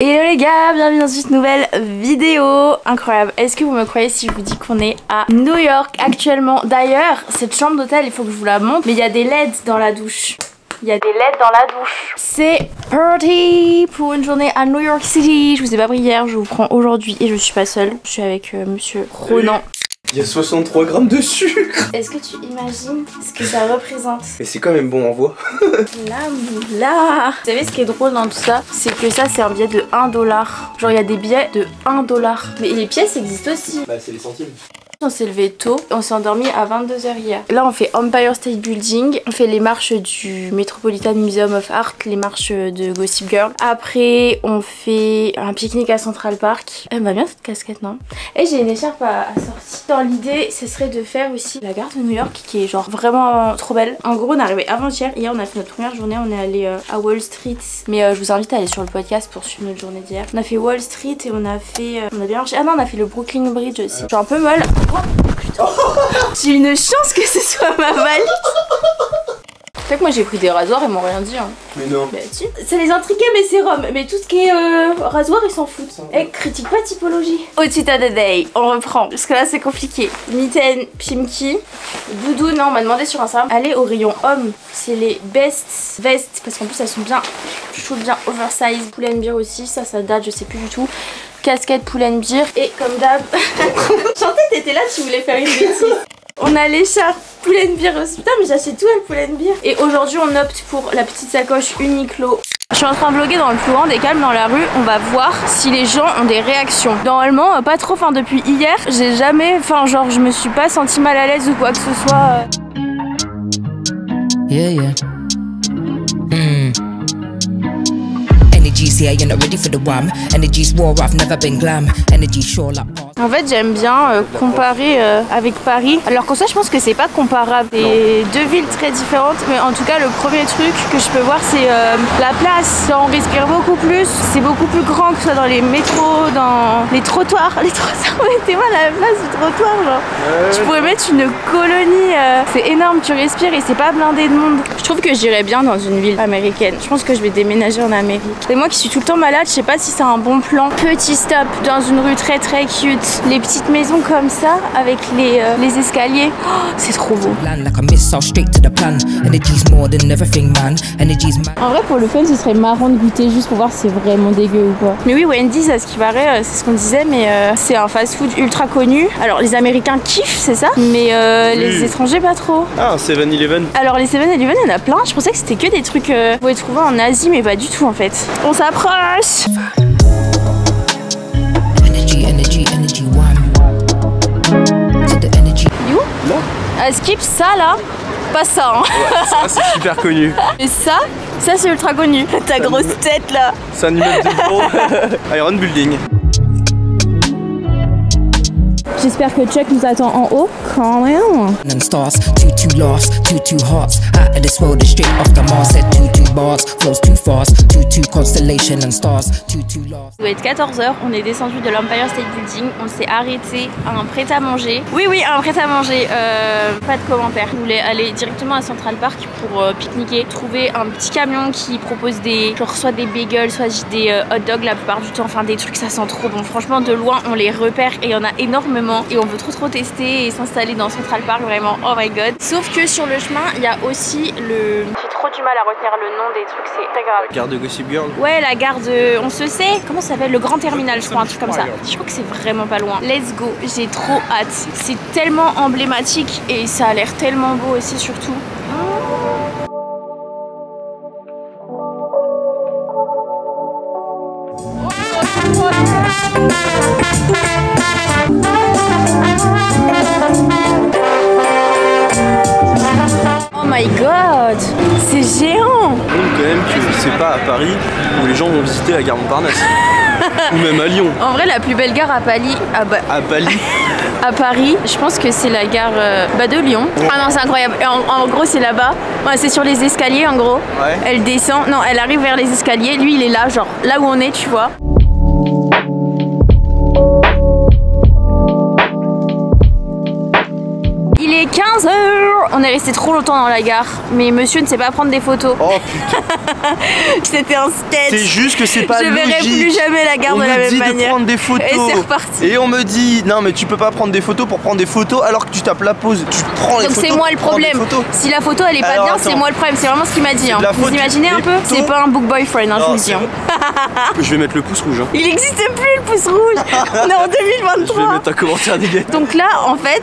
Hello les gars, bienvenue dans cette nouvelle vidéo incroyable. Est-ce que vous me croyez si je vous dis qu'on est à New York actuellement? D'ailleurs, cette chambre d'hôtel, il faut que je vous la montre, mais il y a des LED dans la douche. Il y a des LED dans la douche. C'est party pour une journée à New York City. Je vous ai pas pris hier, je vous prends aujourd'hui et je suis pas seule. Je suis avec monsieur Ronan. Il y a 63 grammes de sucre. Est-ce que tu imagines ce que ça représente? Et c'est quand même bon en voix. La moula. Vous savez ce qui est drôle dans tout ça? C'est que ça c'est un billet de 1 $. Genre il y a des billets de 1 $. Mais les pièces existent aussi. Bah c'est les centimes. On s'est levé tôt, on s'est endormi à 22 h hier. Là on fait Empire State Building, on fait les marches du Metropolitan Museum of Art, les marches de Gossip Girl. Après on fait un pique-nique à Central Park. Elle va bien cette casquette, non? Et j'ai une écharpe à sortir. Dans l'idée ce serait de faire aussi la gare de New York qui est genre vraiment trop belle. En gros on est arrivé avant-hier, hier on a fait notre première journée, on est allé à Wall Street. Mais je vous invite à aller sur le podcast pour suivre notre journée d'hier. On a fait Wall Street et on a fait... on a bien marché. Ah non on a fait le Brooklyn Bridge aussi. Je suis un peu molle. Oh putain. J'ai une chance que ce soit ma valise. C'est que moi j'ai pris des rasoirs, ils m'ont rien dit hein. Mais non. Bah si. Ça les intriguait mes sérums, mais tout ce qui est rasoir ils s'en foutent. Eh, critique pas typologie. Outfit of the day, on reprend, parce que là c'est compliqué. Mitaine Pimki, Doudou, non on m'a demandé sur Instagram. Allez au rayon homme, c'est les best vestes, parce qu'en plus elles sont bien chaudes, bien oversize. Pull and Bear aussi, ça date, je sais plus du tout. Casquette Pull and Bear, et comme d'hab, Chanté t'étais là, tu voulais faire une bêtise. On a l'écharpe Pull and Bear aussi. Putain mais j'achète tout avec Pull and Bear. Et aujourd'hui on opte pour la petite sacoche Uniqlo. Je suis en train de vlogger dans le plus grand des calmes dans la rue. On va voir si les gens ont des réactions. Normalement pas trop, enfin depuis hier j'ai jamais, enfin genre je me suis pas sentie mal à l'aise ou quoi que ce soit. Yeah, yeah. Energy's here, you're not ready for the wham. Energy's war, I've never been glam. Energy sure like. En fait j'aime bien comparer avec Paris. Alors qu'en ça je pense que c'est pas comparable. C'est deux villes très différentes. Mais en tout cas le premier truc que je peux voir c'est la place. Genre, on respire beaucoup plus. C'est beaucoup plus grand que ce soit dans les métros, dans les trottoirs. Les trottoirs, mettez-moi à la place du trottoir genre. Je pourrais mettre une colonie. C'est énorme, tu respires et c'est pas blindé de monde. Je trouve que j'irais bien dans une ville américaine. Je pense que je vais déménager en Amérique. Et moi qui suis tout le temps malade, je sais pas si c'est un bon plan. Petit stop dans une rue très très cute. Les petites maisons comme ça avec les escaliers, oh, c'est trop beau. En vrai pour le fun ce serait marrant de goûter juste pour voir si c'est vraiment dégueu ou pas. Mais oui Wendy's à ce qui paraît c'est ce qu'on disait, mais c'est un fast food ultra connu. Alors les Américains kiffent c'est ça, mais les étrangers pas trop. Ah 7-Eleven. Alors les 7-Eleven il y en a plein, je pensais que c'était que des trucs vous pouvez trouver en Asie mais pas du tout en fait. On s'approche. Là Skip ça là, pas ça hein. Ouais, ça c'est super connu. Et ça c'est ultra connu. Ta grosse tête là. C'est un immeuble de bureau. Iron Building. J'espère que Chuck nous attend en haut quand même. And stars, two laughs, two hearts. Out of this world, straight off the mast. Said two bars, flows too fast. Two constellation and stars, two laughs. Il doit être 14 h, on est descendu de l'Empire State Building, on s'est arrêté à un prêt-à-manger. Oui, un prêt-à-manger, pas de commentaire. On voulait aller directement à Central Park pour pique-niquer, trouver un petit camion qui propose des, genre soit des bagels, soit des hot dogs la plupart du temps, enfin des trucs ça sent trop bon. Franchement de loin on les repère et il y en a énormément et on veut trop tester et s'installer dans Central Park vraiment, oh my god. Sauf que sur le chemin il y a aussi le... J'ai trop du mal à retenir le nom des trucs, c'est très grave. La gare de Gossip Girl. Ouais la gare de... on se sait, comment ça s'appelle? Le Grand Terminal je crois, un truc comme ça. Je crois que c'est vraiment pas loin. Let's go, j'ai trop hâte. C'est tellement emblématique et ça a l'air tellement beau aussi surtout. Oh my god, c'est géant. Donc quand même que c'est pas à Paris où les gens vont visiter la gare Montparnasse. Ou même à Lyon. En vrai la plus belle gare à Paris, à Paris. À Paris, je pense que c'est la gare de Lyon. Ah non c'est incroyable, en gros c'est là-bas, ouais, c'est sur les escaliers en gros. Ouais. Elle descend, non elle arrive vers les escaliers, lui il est là, genre là où on est tu vois. Il est 15 h On est resté trop longtemps dans la gare, mais monsieur ne sait pas prendre des photos. Oh putain. C'était un sketch. C'est juste que c'est pas logique. Je verrai plus jamais la gare de la même manière. On me dit de prendre des photos. Et c'est reparti. Et on me dit non mais tu peux pas prendre des photos pour prendre des photos alors que tu tapes la pause. Tu prends les donc photos. Donc c'est moi le problème. Si la photo elle est pas bien, c'est moi le problème. C'est vraiment ce qu'il m'a dit. Hein. Vous imaginez un peu? C'est pas un book boyfriend, hein, je vous le dis. Hein. Je vais mettre le pouce rouge. Hein. Il n'existe plus le pouce rouge. On est en 2023. Je vais mettre un commentaire négatif. Donc là, en fait,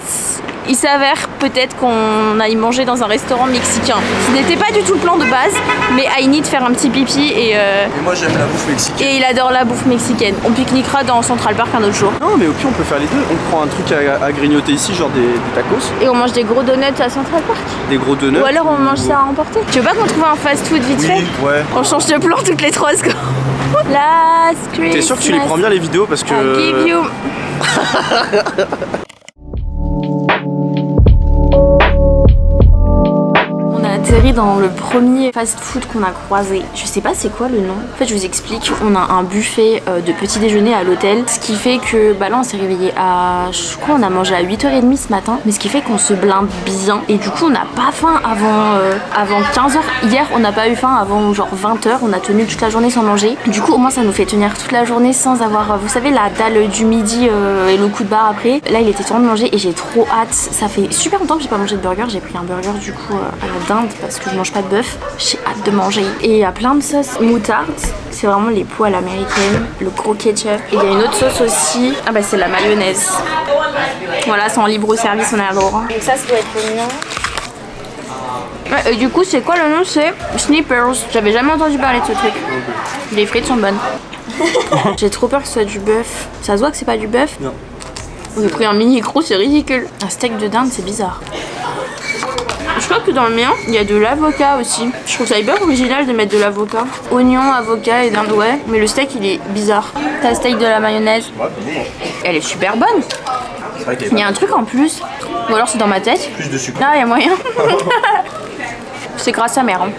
il s'avère peut-être qu'on aille manger dans un restaurant mexicain. Ce n'était pas du tout le plan de base, mais I need faire un petit pipi et moi j'aime la bouffe mexicaine. Et il adore la bouffe mexicaine. On pique-niquera dans Central Park un autre jour. Non mais au pire on peut faire les deux. On prend un truc à grignoter ici, genre des tacos. Et on mange des gros donuts à Central Park. Des gros donuts. Ou alors on mange ça à emporter. Tu veux pas qu'on trouve un fast-food vite fait? Ouais. On change de plan toutes les 3 secondes. Last Christmas. T'es sûr que tu les prends bien les vidéos parce que... I give you... atterri dans le premier fast-food qu'on a croisé. Je sais pas c'est quoi le nom. En fait je vous explique, on a un buffet de petit déjeuner à l'hôtel. Ce qui fait que bah là on s'est réveillé à... Je crois on a mangé à 8h30 ce matin. Mais ce qui fait qu'on se blinde bien. Et du coup on n'a pas faim avant 15h. Hier on n'a pas eu faim avant genre 20h. On a tenu toute la journée sans manger. Du coup au moins ça nous fait tenir toute la journée sans avoir... Vous savez la dalle du midi et le coup de barre après. Là il était temps de manger et j'ai trop hâte. Ça fait super longtemps que j'ai pas mangé de burger. J'ai pris un burger du coup à la dinde parce que je mange pas de bœuf. J'ai hâte de manger. Et il y a plein de sauces moutarde. C'est vraiment les poêles américaines. Le gros ketchup. Et il y a une autre sauce aussi. Ah bah c'est la mayonnaise. Voilà, c'est en libre service, on a le droit. Donc ça doit être le mien. Ouais, et du coup c'est quoi le nom? C'est Snippers. J'avais jamais entendu parler de ce truc. Les frites sont bonnes. J'ai trop peur que ce soit du bœuf. Ça se voit que c'est pas du bœuf? Non. J'ai pris un mini écrou, c'est ridicule. Un steak de dinde, c'est bizarre. Je crois que dans le mien, il y a de l'avocat aussi. Je trouve ça hyper original de mettre de l'avocat. Oignon, avocat et dinde, ouais. Mais le steak, il est bizarre. T'as le steak de la mayonnaise. Elle est super bonne. Il y a un truc en plus. Ou alors c'est dans ma tête. Plus de sucre. Ah, il y a moyen. C'est grâce à mère. Hein.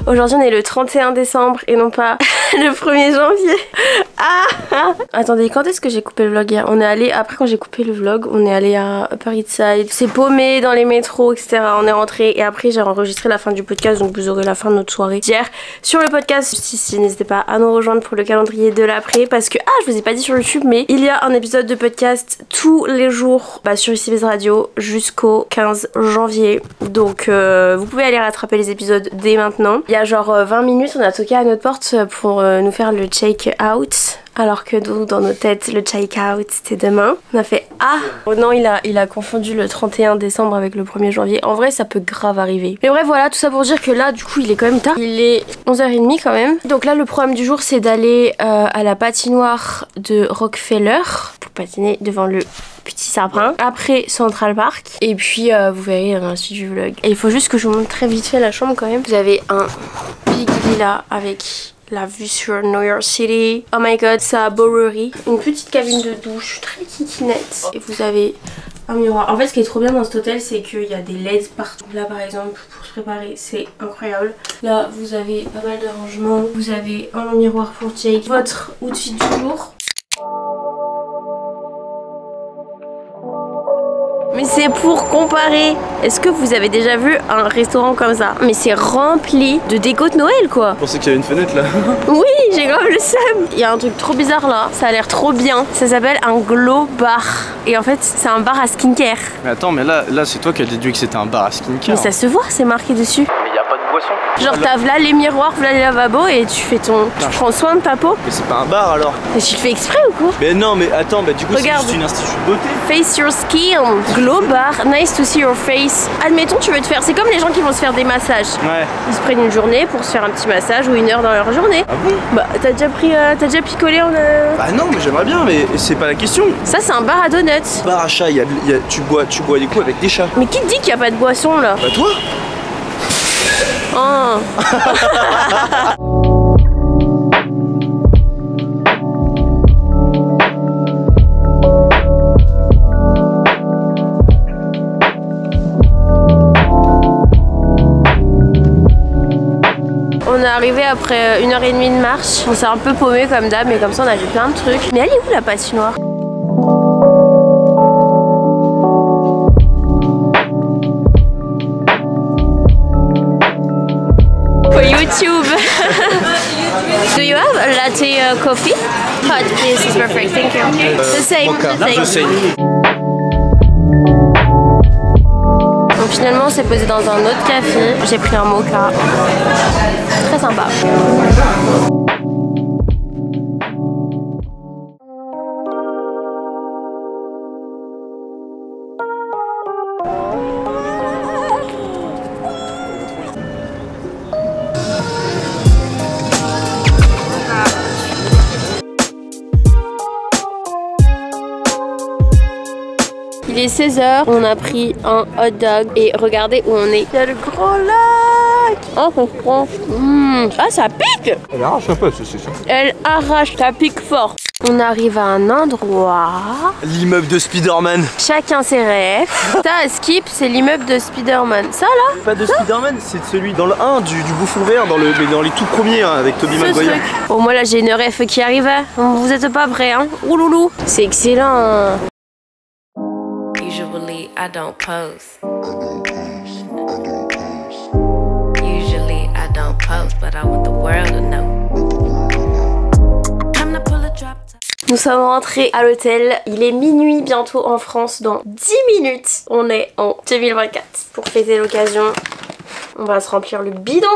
Aujourd'hui on est le 31 décembre et non pas le 1er janvier. Ah attendez, quand est-ce que j'ai coupé le vlog hier? On est allé, après quand j'ai coupé le vlog, on est allé à Upper East Side. C'est paumé dans les métros, etc. On est rentré et après j'ai enregistré la fin du podcast, donc vous aurez la fin de notre soirée d'hier sur le podcast. Si n'hésitez pas à nous rejoindre pour le calendrier de l'après parce que, je vous ai pas dit sur YouTube, mais il y a un épisode de podcast tous les jours sur ICBZ Radio jusqu'au 15 janvier. Donc vous pouvez aller rattraper les épisodes dès maintenant. Il y a genre 20 minutes, on a toqué à notre porte pour nous faire le check-out. Alors que dans nos têtes, le check-out c'était demain. On a fait oh non, il a confondu le 31 décembre avec le 1er janvier. En vrai, ça peut grave arriver. Mais bref, voilà, tout ça pour dire que là, du coup, il est quand même tard. Il est 11h30 quand même. Donc là, le programme du jour, c'est d'aller à la patinoire de Rockefeller pour patiner devant le petit sapin. Après Central Park. Et puis, vous verrez dans la suite du vlog. Et il faut juste que je vous montre très vite fait la chambre quand même. Vous avez un big villa avec... la vue sur New York City. Oh my god, sa Bowery. Une petite cabine de douche très kikinette. Et vous avez un miroir. En fait, ce qui est trop bien dans cet hôtel, c'est qu'il y a des LED partout. Là, par exemple, pour se préparer, c'est incroyable. Là, vous avez pas mal de rangements. Vous avez un miroir pour Jake. Votre outfit du jour. Mais c'est pour comparer. Est-ce que vous avez déjà vu un restaurant comme ça? Mais c'est rempli de déco de Noël quoi. Je pensais qu'il y avait une fenêtre là. Oui, j'ai grave le seum. Il y a un truc trop bizarre là. Ça a l'air trop bien. Ça s'appelle un glow bar. Et en fait, c'est un bar à skincare. Mais attends, mais là c'est toi qui as déduit que c'était un bar à skincare. Mais ça se voit, c'est marqué dessus. Mais y a pas de boisson. Genre t'as là les miroirs, là les lavabos et tu fais ton... Tu prends soin de ta peau. Mais c'est pas un bar alors. Mais tu le fais exprès ou quoi? Mais non, mais attends, bah du coup c'est juste une institut de beauté. Face your skin. Glow bar, nice to see your face. Admettons tu veux te faire, c'est comme les gens qui vont se faire des massages. Ouais. Ils se prennent une journée pour se faire un petit massage ou 1 heure dans leur journée. Ah bon? Bah t'as déjà picolé en... Bah non, mais j'aimerais bien, mais c'est pas la question. Ça c'est un bar à donuts. Bar à chat, tu bois des coups avec des chats. Mais qui te dit qu'il n'y a pas de boisson là? Bah toi? Oh. On est arrivé après 1h30 de marche. On s'est un peu paumé comme d'hab, mais comme ça on a vu plein de trucs. Mais elle est où la patinoire? For YouTube. Do you have a latte coffee? Hot, please. It's perfect. Thank you. The same. Mocha. The same. Donc finalement on s'est posé dans un autre café. J'ai pris un mocha. Très sympa. Il est 16h, on a pris un hot dog et regardez où on est. Il y a le grand lac. Oh, on prend. Ah, ça pique. Elle arrache un peu, c'est ça. Elle arrache, ça pique fort. On arrive à un endroit. L'immeuble de Spider-Man. Chacun ses rêves. Ça, Skip, c'est l'immeuble de Spider-Man. Ça là? Pas de Spider-Man, c'est celui dans le 1 du bouffon vert, mais dans les tout premiers hein, avec Tobey Maguire. Bon, moi là j'ai une ref qui arrive. Vous êtes pas prêts, hein? Ouloulou. C'est excellent. Usually I don't post. Usually I don't post, but I want the world to know. Time to pull a drop. Nous sommes rentrés à l'hôtel. Il est minuit bientôt en France. Dans 10 minutes, on est en 2024. Pour fêter l'occasion, on va se remplir le bidon.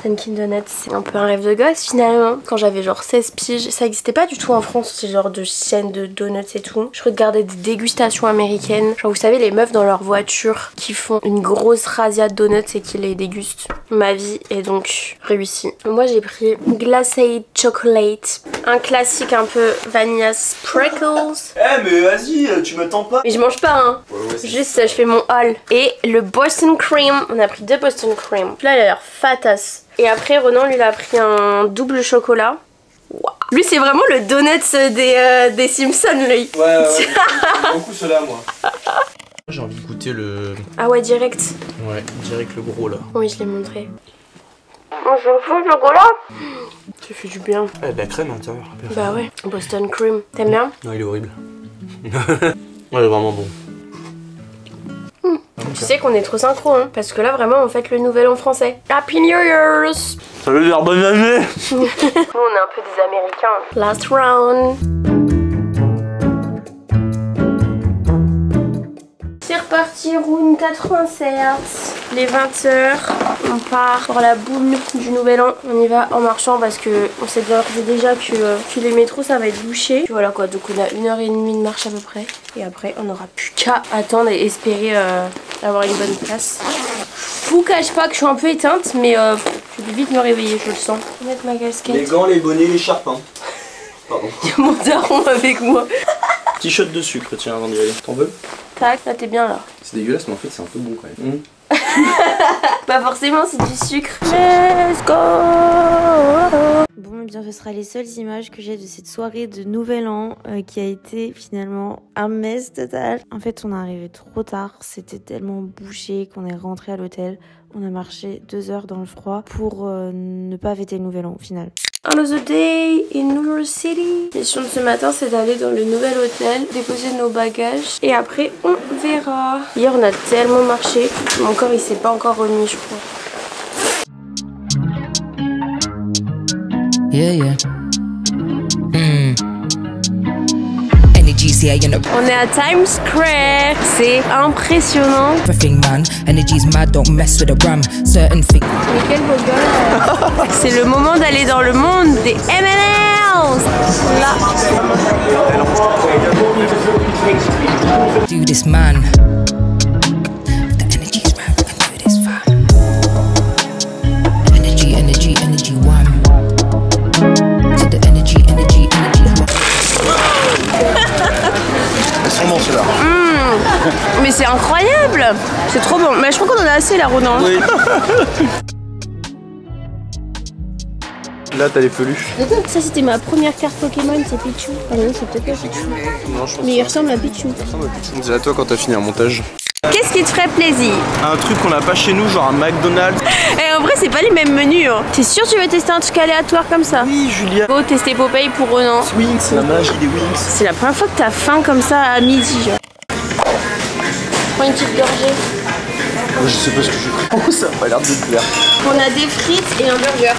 Dunkin' Donuts, c'est un peu un rêve de gosse finalement. Quand j'avais genre 16 piges, ça existait pas du tout en France, ce genre de chaîne de donuts et tout. Je regardais des dégustations américaines. Genre vous savez les meufs dans leur voiture qui font une grosse razzia de donuts et qui les dégustent. Ma vie est donc réussie. Moi j'ai pris glacé chocolate, un classique un peu vanilla sprinkles. Eh mais vas-y, tu m'attends pas. Mais je mange pas hein. Ouais, juste je fais mon haul. Et le Boston Cream, on a pris 2 Boston Cream. Là il a l'air fatas. Et après Renan lui il a pris un double chocolat. Wow. Lui c'est vraiment le donut des Simpsons lui. Ouais, j'aime beaucoup cela moi. J'ai envie de goûter le... Ah ouais direct. Ouais, direct le gros là. Oui je l'ai montré. Oh je fous le chocolat. Ça fait du bien. Ah, de la crème à l'intérieur. Bah ouais. Boston Cream. T'aimes bien? Non il est horrible. Ouais il est vraiment bon. Tu sais qu'on est trop synchro hein, parce que là vraiment on fête le nouvel an français. Happy New Year's. Ça veut dire bonne année. Nous on est un peu des Américains. Last round. C'est reparti, round 87. Les 20h, on part pour la boule du nouvel an. On y va en marchant parce que on sait déjà que les métros ça va être bouché. Puis voilà quoi, donc on a 1h30 de marche à peu près. Et après on n'aura plus qu'à attendre et espérer avoir une bonne place. Je vous cache pas que je suis un peu éteinte mais je vais vite me réveiller, je le sens. Je vais mettre ma casquette. Les gants, les bonnets, l'écharpe hein. Pardon. Il y a mon daron avec moi. Petit shot de sucre tiens avant d'y aller. T'en veux? Tac, là t'es bien là. C'est dégueulasse mais en fait c'est un peu bon quand même. Pas forcément, c'est du sucre. Let's go. Bon, et bien ce sera les seules images que j'ai de cette soirée de Nouvel An qui a été finalement un mess total. En fait, on est arrivé trop tard, c'était tellement bouché qu'on est rentré à l'hôtel. On a marché 2 heures dans le froid pour ne pas fêter le Nouvel An au final. Another day in New York City. La mission de ce matin, c'est d'aller dans le nouvel hôtel, déposer nos bagages et après on verra. Hier, on a tellement marché, mon corps il s'est pas encore remis, je crois. Yeah, yeah. GCA in a On est à Times Square. C'est impressionnant. everything, man. Energy's mad, don't mess with the ram. Certain things. Mais quel beau gars. C'est le moment d'aller dans le monde des M&M's. Là. Do this, man. The energy's right, we can do this, fam. Energy, energy, energy, wham. To the energy, energy, energy, wham. Elles sont bons ceux-là. Mais c'est incroyable. C'est trop bon. Mais je crois qu'on en a assez là, Ronan. Oui. Là t'as les peluches. Ça c'était ma première carte Pokémon, c'est Pichu. Ah non, c'est peut-être pas Pichu. Non, je pense Mais il ressemble à Pichu. On dirait à toi quand t'as fini un montage. Qu'est-ce qui te ferait plaisir? Un truc qu'on n'a pas chez nous, genre un McDonald's. Et en vrai, c'est pas les mêmes menus. Hein. T'es sûr que tu veux tester un truc aléatoire comme ça? Oui, Julia. Faut tester Popeye pour Ronan. Wings, la magie des Wings. C'est la première fois que t'as faim comme ça à midi. Genre. Prends une petite gorgée. Moi, je sais pas ce que je prends, ça a pas l'air de te plaire. On a des frites et un burger.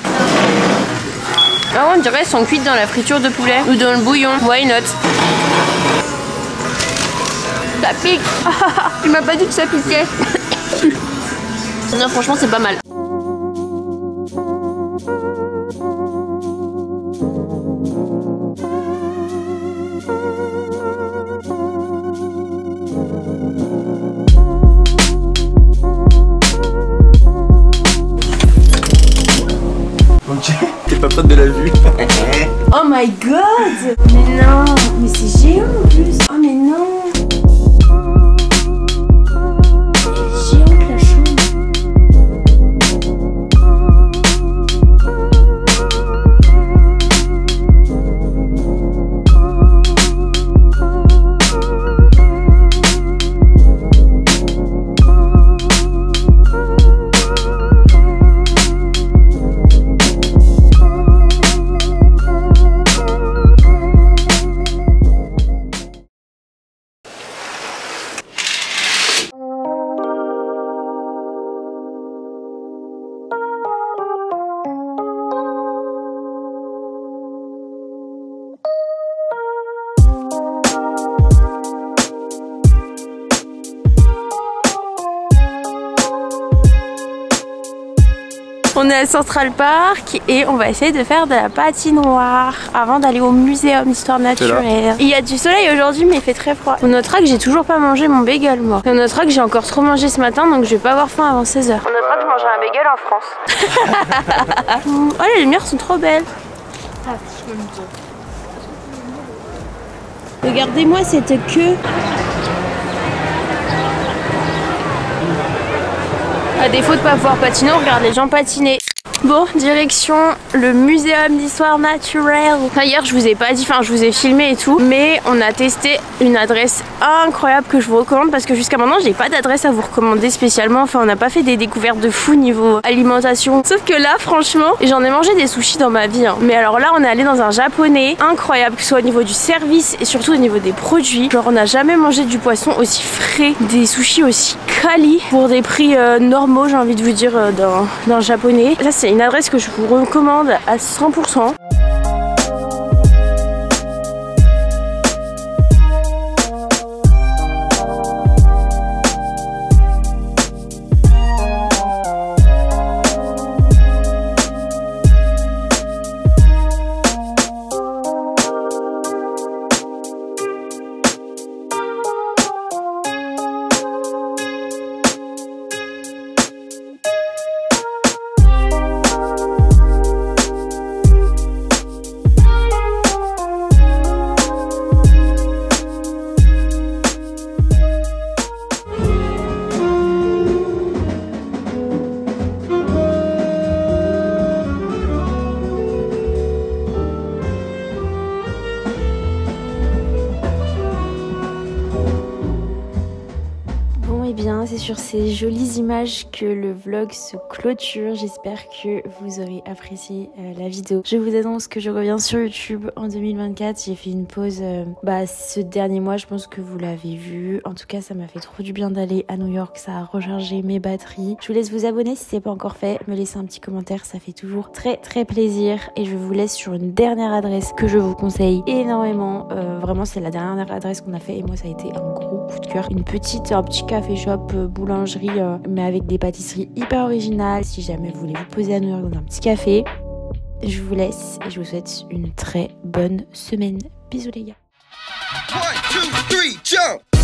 Ah, on dirait qu'elles sont cuites dans la friture de poulet ou dans le bouillon. Why not? Ça pique. Tu m'as pas dit que ça piquait. Non, franchement, c'est pas mal. Ok. T'es pas prête de la vue. Oh my god! Mais non! Mais c'est géant en plus! Oh mais non! C'est géant la chambre! On est à Central Park et on va essayer de faire de la patinoire avant d'aller au muséum d'histoire naturelle. Il y a du soleil aujourd'hui mais il fait très froid. On notera que j'ai toujours pas mangé mon bagel moi. On notera que j'ai encore trop mangé ce matin donc je vais pas avoir faim avant 16h. On notera que je mangerai un bagel en France. Oh les lumières sont trop belles. Regardez-moi cette queue. À défaut de pas pouvoir patiner, on regarde les gens patiner. Bon, direction le muséum d'histoire naturelle. Hier, je vous ai pas dit, enfin, je vous ai filmé et tout, mais on a testé une adresse incroyable que je vous recommande parce que jusqu'à maintenant, j'ai pas d'adresse à vous recommander spécialement. Enfin, on n'a pas fait des découvertes de fou niveau alimentation. Sauf que là, franchement, j'en ai mangé des sushis dans ma vie. Hein. Mais alors là, on est allé dans un japonais incroyable, que ce soit au niveau du service et surtout au niveau des produits. Genre, on n'a jamais mangé du poisson aussi frais, des sushis aussi quali pour des prix normaux, j'ai envie de vous dire, d'un japonais. Ça, c'est une adresse que je vous recommande à 100%. sur ces jolies images que le vlog se clôture. J'espère que vous aurez apprécié la vidéo. Je vous annonce que je reviens sur YouTube en 2024. J'ai fait une pause ce dernier mois, je pense que vous l'avez vu. En tout cas, ça m'a fait trop du bien d'aller à New York. Ça a rechargé mes batteries. Je vous laisse vous abonner si c'est pas encore fait. Me laisser un petit commentaire, ça fait toujours très très plaisir. Et je vous laisse sur une dernière adresse que je vous conseille énormément. Vraiment, c'est la dernière adresse qu'on a fait et moi, ça a été un gros coup de cœur. Un petit café shop, boulangerie, mais avec des pâtisseries hyper originales. Si jamais vous voulez vous poser à New York dans un petit café, je vous laisse et je vous souhaite une très bonne semaine. Bisous les gars. 1, 2, 3, jump!